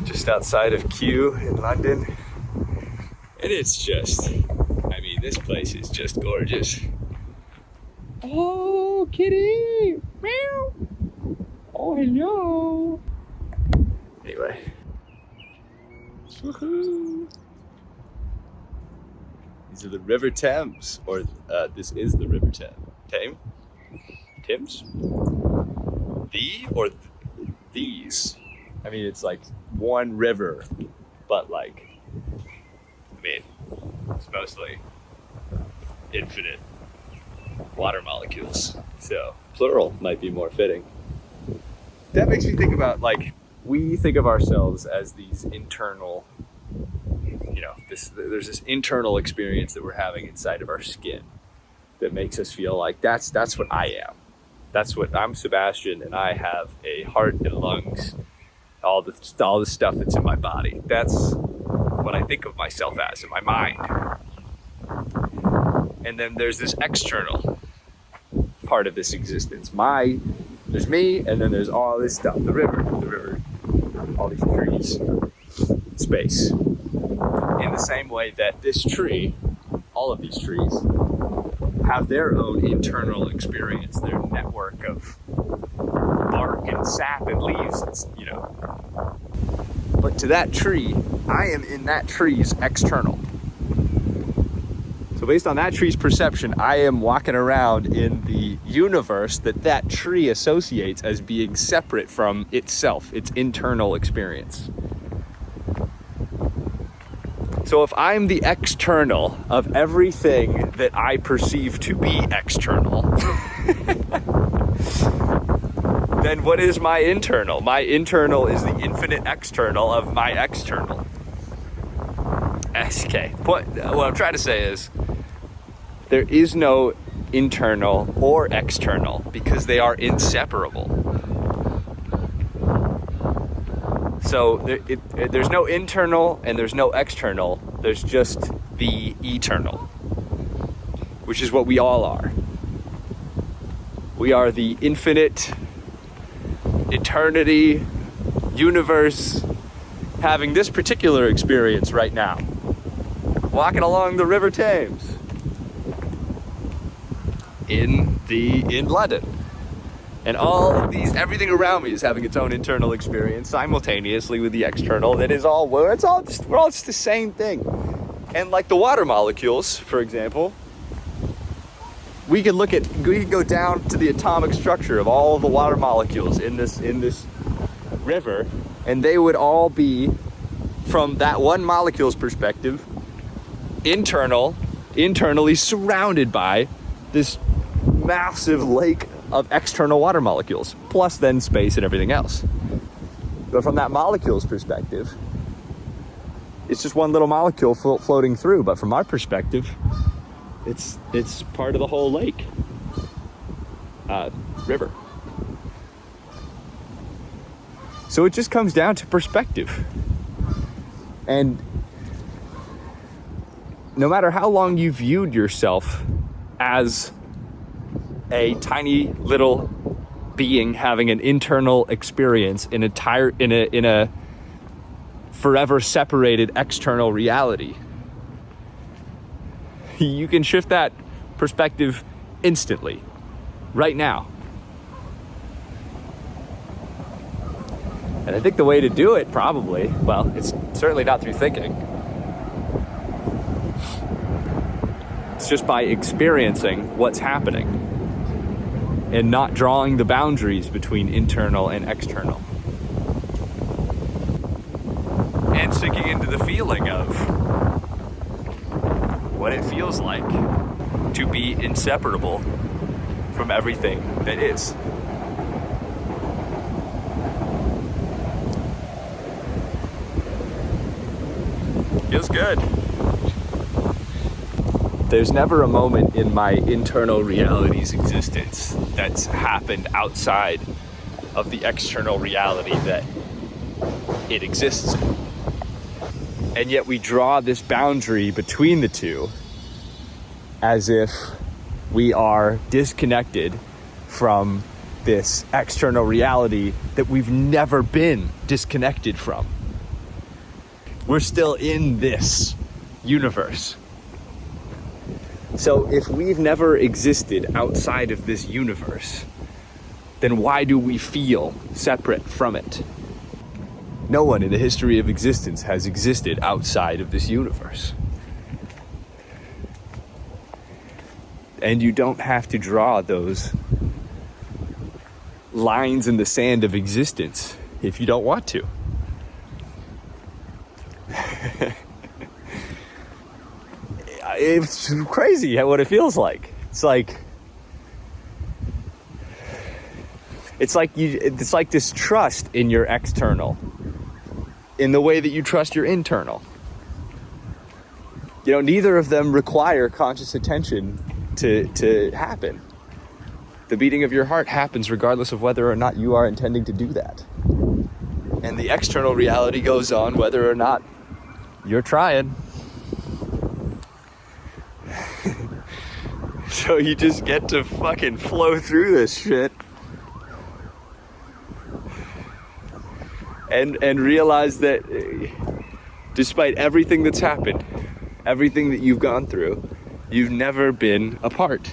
Just outside of Kew in London. And it's just, I mean, this place is just gorgeous. Oh, kitty! Meow! Oh, hello! Anyway. Woohoo! These are the River Thames, or this is the River Thames. Thames? The or these? I mean, it's like one river, but like, I mean, it's mostly infinite water molecules. So plural might be more fitting. That makes me think about, like, we think of ourselves as these internal, you know, there's this internal experience that we're having inside of our skin that makes us feel like that's what I am. That's what I'm, Sebastian, and I have a heart and lungs, all the stuff that's in my body. That's what I think of myself as in my mind. And then there's this external part of this existence. There's me, and then there's all this stuff, the river, all these trees, space. In the same way that this tree, all of these trees, have their own internal experience, their network of bark and sap and leaves, you know. But to that tree, I am in that tree's external. So based on that tree's perception, I am walking around in the universe that tree associates as being separate from itself, its internal experience. So if I'm the external of everything that I perceive to be external, then what is my internal? My internal is the infinite external of my external. Okay, what I'm trying to say is there is no internal or external because they are inseparable. So there's no internal and there's no external. There's just the eternal, which is what we all are. We are the infinite eternity universe having this particular experience right now, walking along the River Thames in London. And all of these, everything around me is having its own internal experience simultaneously with the external. That is all, we're all just the same thing. And like the water molecules, for example, we can go down to the atomic structure of all of the water molecules in this river, and they would all be, from that one molecule's perspective, internally surrounded by this massive lake of external water molecules, plus then space and everything else. But from that molecule's perspective, it's just one little molecule floating through. But from our perspective, it's part of the whole lake, river. So it just comes down to perspective. And no matter how long you viewed yourself as a tiny little being having an internal experience in a forever separated external reality, you can shift that perspective instantly, right now. And I think the way to do it probably, well, it's certainly not through thinking. It's just by experiencing what's happening and not drawing the boundaries between internal and external. And sinking into the feeling of what it feels like to be inseparable from everything that is. Feels good. There's never a moment in my internal reality's existence that's happened outside of the external reality that it exists in. And yet we draw this boundary between the two as if We are disconnected from this external reality that we've never been disconnected from. We're still in this universe. So if we've never existed outside of this universe, then why do we feel separate from it? No one in the history of existence has existed outside of this universe. And you don't have to draw those lines in the sand of existence if you don't want to. It's crazy what it feels like. It's like this trust in your external, in the way that you trust your internal. You know, neither of them require conscious attention to happen. The beating of your heart happens regardless of whether or not you are intending to do that. And the external reality goes on whether or not you're trying. So you just get to fucking flow through this shit. And realize that despite everything that's happened, everything that you've gone through, you've never been apart.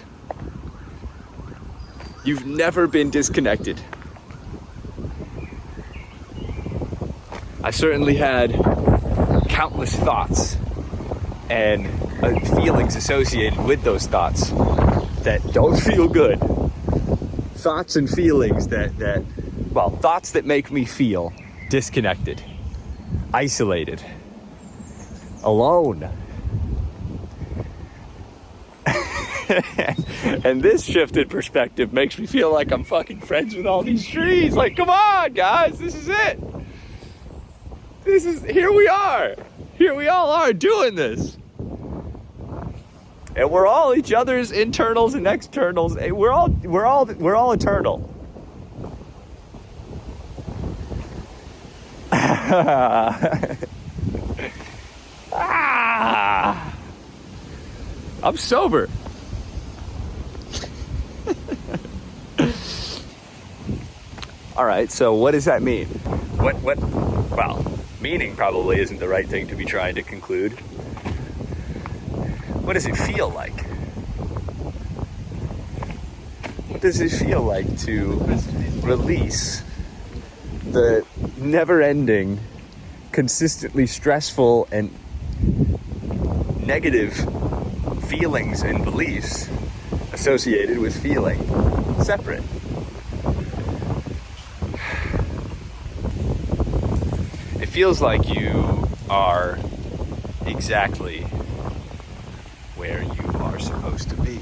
You've never been disconnected. I certainly had countless thoughts and feelings associated with those thoughts that don't feel good. Thoughts and feelings thoughts that make me feel disconnected, isolated, alone. And this shifted perspective makes me feel like I'm fucking friends with all these trees. Like, come on, guys, this is it. Here we are. Here we all are doing this. And we're all each other's internals and externals. We're all eternal. I'm sober. All right, so what does that mean? Well, meaning probably isn't the right thing to be trying to conclude. What does it feel like? What does it feel like to release the never-ending, consistently stressful and negative feelings and beliefs associated with feeling separate? It feels like you are exactly where you are supposed to be.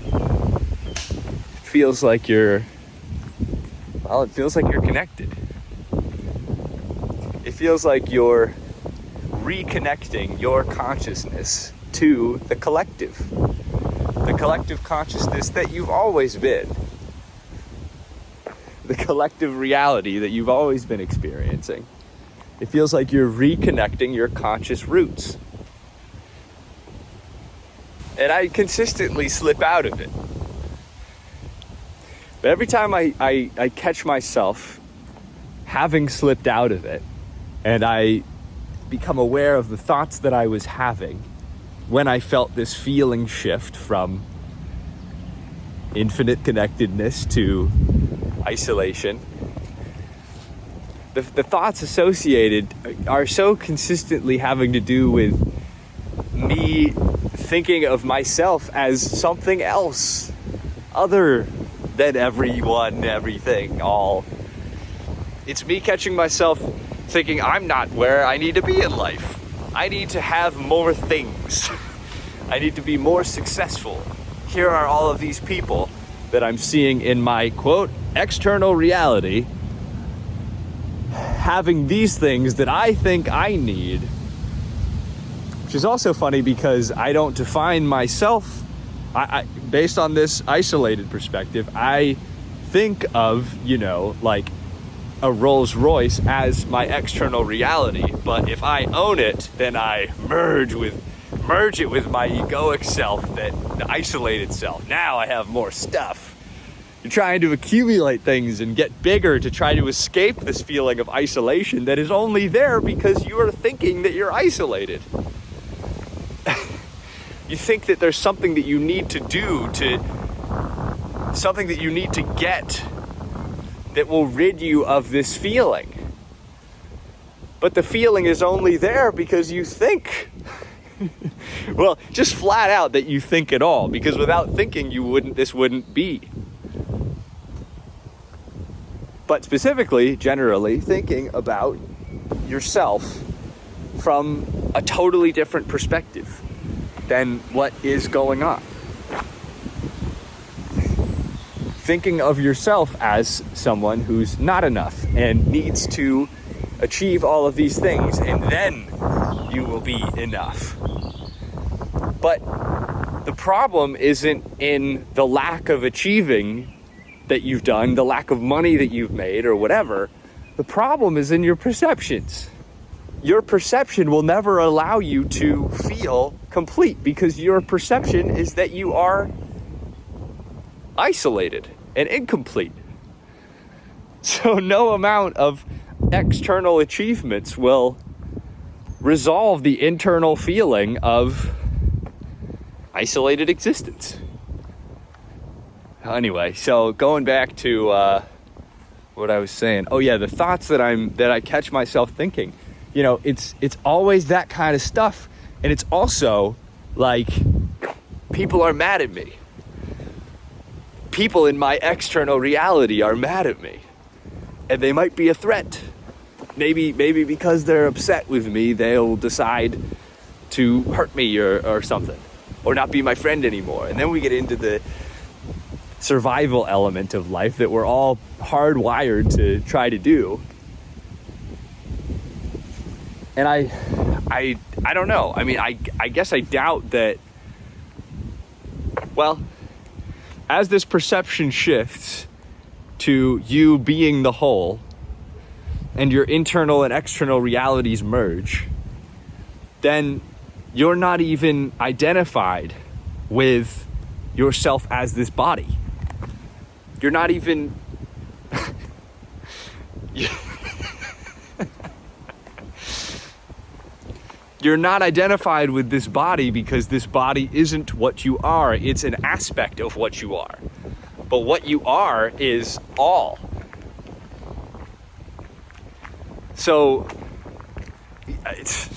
It feels like you're connected. It feels like you're reconnecting your consciousness to the collective consciousness that you've always been. The collective reality that you've always been experiencing. It feels like you're reconnecting your conscious roots. And I consistently slip out of it. But every time I catch myself having slipped out of it, and I become aware of the thoughts that I was having when I felt this feeling shift from infinite connectedness to isolation, the thoughts associated are so consistently having to do with me thinking of myself as something else other than everyone, everything, all. It's me catching myself thinking I'm not where I need to be in life. I need to have more things. I need to be more successful. Here are all of these people that I'm seeing in my, quote, external reality, having these things that I think I need. Which is also funny because I don't define myself, based on this isolated perspective, I think of, like a Rolls Royce as my external reality. But if I own it, then I merge with merge it with my egoic self, the isolated self. Now I have more stuff. You're trying to accumulate things and get bigger to try to escape this feeling of isolation that is only there because you are thinking that you're isolated. You think that there's something that you need to do, something that you need to get that will rid you of this feeling. But the feeling is only there because you think. Well, just flat out that you think at all, because without thinking this wouldn't be. But specifically, generally, thinking about yourself from a totally different perspective than what is going on. Thinking of yourself as someone who's not enough and needs to achieve all of these things, and then you will be enough. But the problem isn't in the lack of achieving that you've done, the lack of money that you've made or whatever. The problem is in your perceptions. Your perception will never allow you to feel complete because your perception is that you are isolated and incomplete. So no amount of external achievements will resolve the internal feeling of isolated existence. Anyway, so going back to what I was saying. Oh yeah, the thoughts that I catch myself thinking. You know, it's always that kind of stuff, and it's also like people are mad at me. People in my external reality are mad at me, and they might be a threat. Maybe because they're upset with me, they'll decide to hurt me or something, or not be my friend anymore. And then we get into the survival element of life that we're all hardwired to try to do. And I don't know. I mean, I guess I doubt that, well, as this perception shifts to you being the whole and your internal and external realities merge, then you're not even identified with yourself as this body. You're not even you're not identified with this body because this body isn't what you are. It's an aspect of what you are. But what you are is all. So it's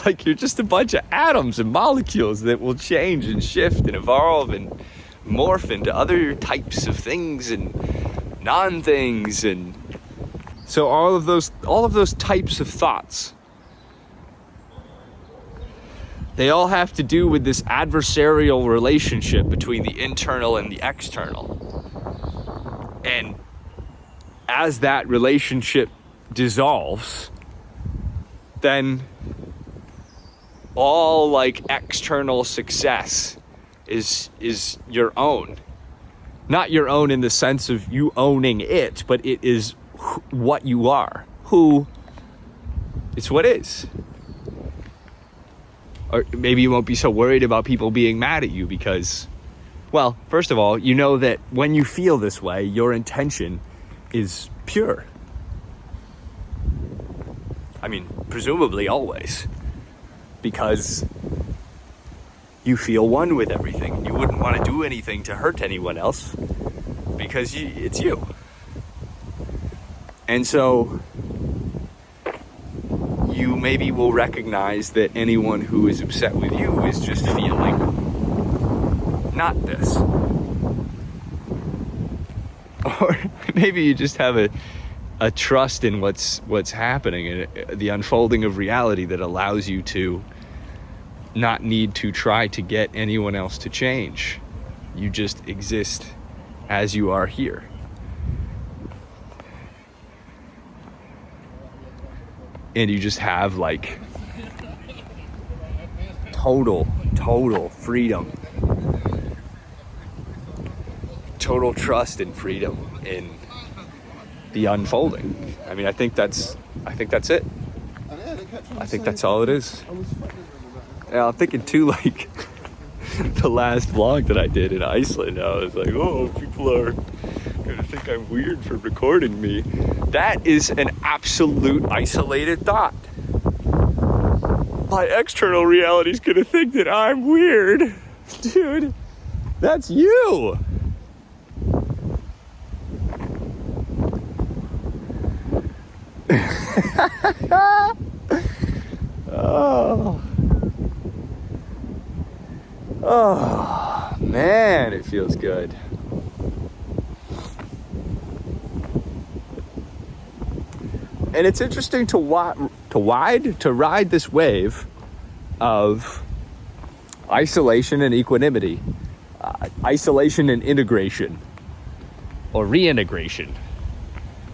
like you're just a bunch of atoms and molecules that will change and shift and evolve and morph into other types of things and non-things. And so all of those types of thoughts, they all have to do with this adversarial relationship between the internal and the external. And as that relationship dissolves, then all like external success is your own. Not your own in the sense of you owning it, but it is what you are. It's what is. Or maybe you won't be so worried about people being mad at you because, well, first of all, you know that when you feel this way, your intention is pure. I mean, presumably always. Because you feel one with everything. You wouldn't want to do anything to hurt anyone else because it's you. And so you maybe will recognize that anyone who is upset with you is just feeling not this. Or maybe you just have a trust in what's happening and the unfolding of reality that allows you to not need to try to get anyone else to change. You just exist as you are here. And you just have like total freedom. Total trust and freedom in the unfolding. I mean, I think that's it. I think that's all it is. Yeah, I'm thinking too, like, the last vlog that I did in Iceland, I was like, oh, people are gonna think I'm weird for recording me. That is an absolute isolated thought. My external reality is gonna think that I'm weird. Dude, that's you. Oh, man, it feels good. And it's interesting to ride this wave of isolation and equanimity, isolation and integration, or reintegration.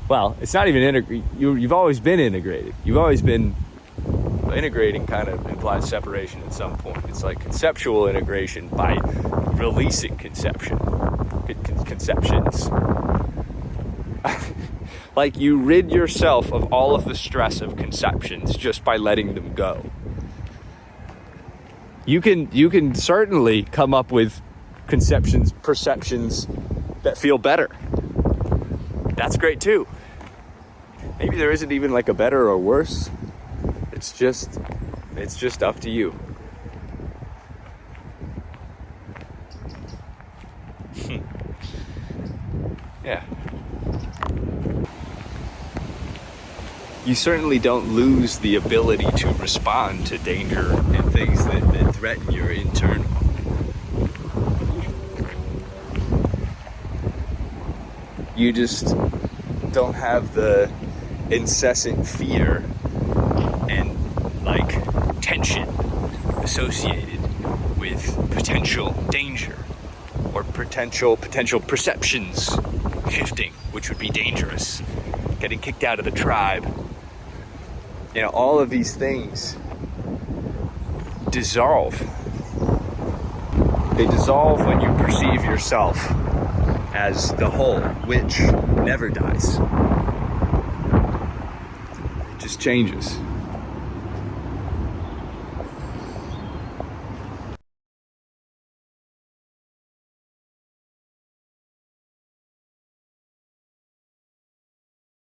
Well, it's not even you've always been integrated. You've always been integrating. Kind of implies separation at some point. It's like conceptual integration by releasing conceptions. Like you rid yourself of all of the stress of conceptions just by letting them go. You can certainly come up with perceptions that feel better. That's great too. Maybe there isn't even like a better or worse. It's just up to you. Yeah. You certainly don't lose the ability to respond to danger and things that threaten your internal. You just don't have the incessant fear and like tension associated with potential danger or potential perceptions shifting, which would be dangerous. Getting kicked out of the tribe. You know, all of these things dissolve. They dissolve when you perceive yourself as the whole, which never dies. It just changes.